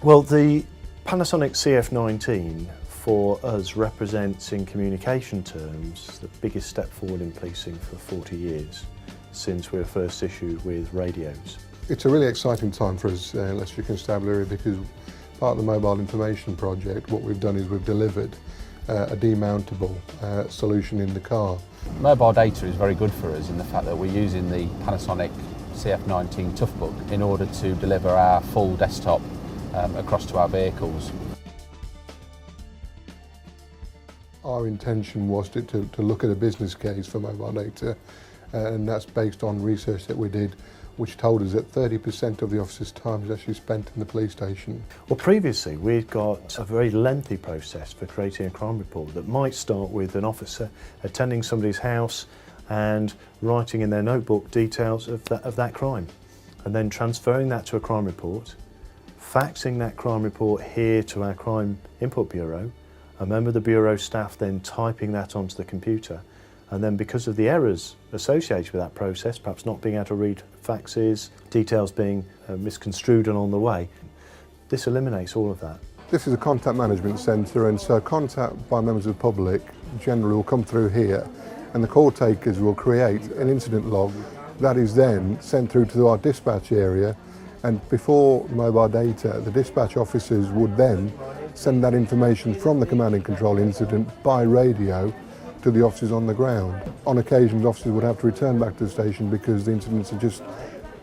Well, the Panasonic CF19 for us represents, in communication terms, the biggest step forward in policing for 40 years since we were first issued with radios. It's a really exciting time for us, Leicestershire Constabulary, because part of the Mobile Information Project, what we've done is we've delivered a demountable solution in the car. Mobile data is very good for us in the fact that we're using the Panasonic CF19 Toughbook in order to deliver our full desktop across to our vehicles. Our intention was to look at a business case for mobile data, and that's based on research that we did, which told us that 30% of the officers' time is actually spent in the police station. Well, previously we'd got a very lengthy process for creating a crime report that might start with an officer attending somebody's house and writing in their notebook details of that crime, and then transferring that to a crime report, faxing that crime report here to our crime input bureau, a member of the bureau staff then typing that onto the computer, and then because of the errors associated with that process, perhaps not being able to read faxes, details being misconstrued and on the way, this eliminates all of that. This is a contact management centre, and so contact by members of the public generally will come through here, and the call takers will create an incident log that is then sent through to our dispatch area, and before mobile data, the dispatch officers would then send that information from the command and control incident by radio to the officers on the ground. On occasions, officers would have to return back to the station because the incidents are just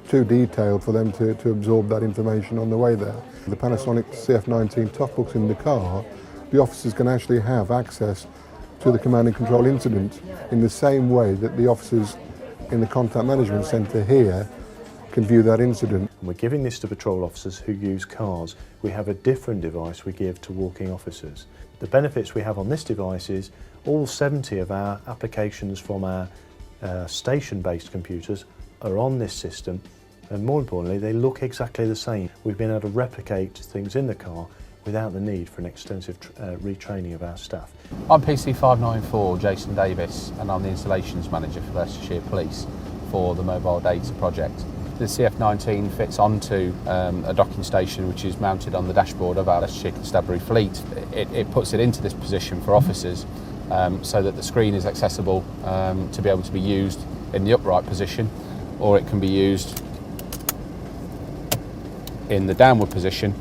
too detailed for them to absorb that information on the way there. The Panasonic CF19 Toughbooks in the car, the officers can actually have access to the command and control incident in the same way that the officers in the contact management centre here can view that incident. And we're giving this to patrol officers who use cars. We have a different device we give to walking officers. The benefits we have on this device is all 70 of our applications from our station-based computers are on this system, and more importantly, they look exactly the same. We've been able to replicate things in the car without the need for an extensive retraining of our staff. I'm PC594 Jason Davis, and I'm the installations manager for Leicestershire Police for the Mobile Data Project. The CF19 fits onto a docking station which is mounted on the dashboard of our Leicestershire Constabulary fleet. It puts it into this position for officers so that the screen is accessible to be able to be used in the upright position, or it can be used in the downward position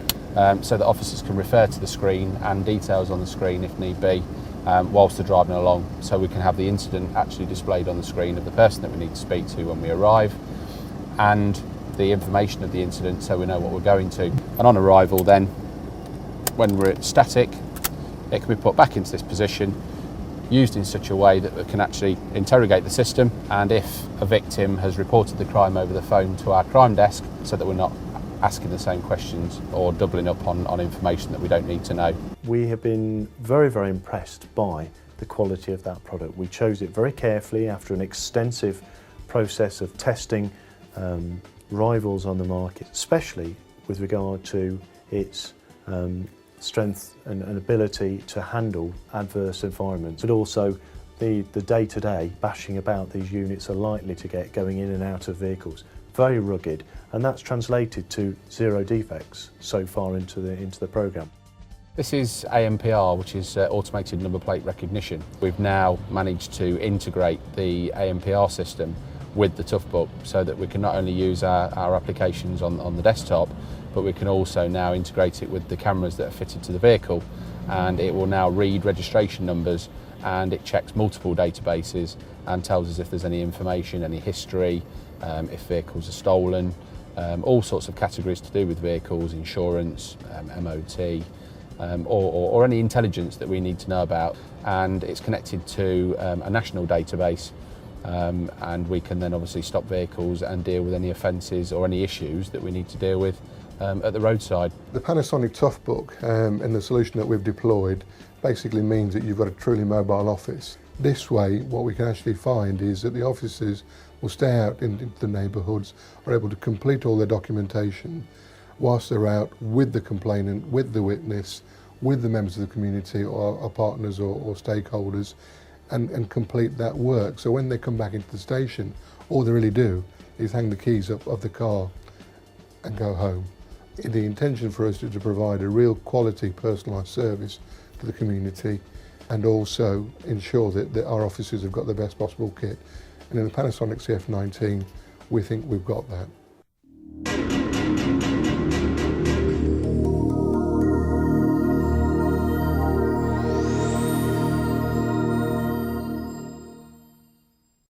so that officers can refer to the screen and details on the screen if need be whilst they're driving along, so we can have the incident actually displayed on the screen of the person that we need to speak to when we arrive, and the information of the incident so we know what we're going to. And on arrival then, when we're static, it can be put back into this position, used in such a way that we can actually interrogate the system, and if a victim has reported the crime over the phone to our crime desk, so that we're not asking the same questions or doubling up on information that we don't need to know. We have been very, very impressed by the quality of that product. We chose it very carefully after an extensive process of testing rivals on the market, especially with regard to its strength and ability to handle adverse environments, but also the day-to-day bashing about these units are likely to get going in and out of vehicles. Very rugged, and that's translated to 0 defects so far into the programme. This is ANPR, which is automated number plate recognition. We've now managed to integrate the ANPR system with the Toughbook so that we can not only use our applications on the desktop, but we can also now integrate it with the cameras that are fitted to the vehicle, and it will now read registration numbers, and it checks multiple databases and tells us if there's any information, any history, if vehicles are stolen, all sorts of categories to do with vehicles, insurance, MOT, or any intelligence that we need to know about. And it's connected to a national database, and we can then obviously stop vehicles and deal with any offences or any issues that we need to deal with at the roadside. The Panasonic Toughbook and the solution that we've deployed basically means that you've got a truly mobile office. This way, what we can actually find is that the officers will stay out into the neighbourhoods, are able to complete all their documentation whilst they're out with the complainant, with the witness, with the members of the community or partners or stakeholders, and complete that work. So when they come back into the station, all they really do is hang the keys up of the car and go home. the intention for us is to provide a real quality personalised service to the community and also ensure that our officers have got the best possible kit. And in the Panasonic CF19, we think we've got that.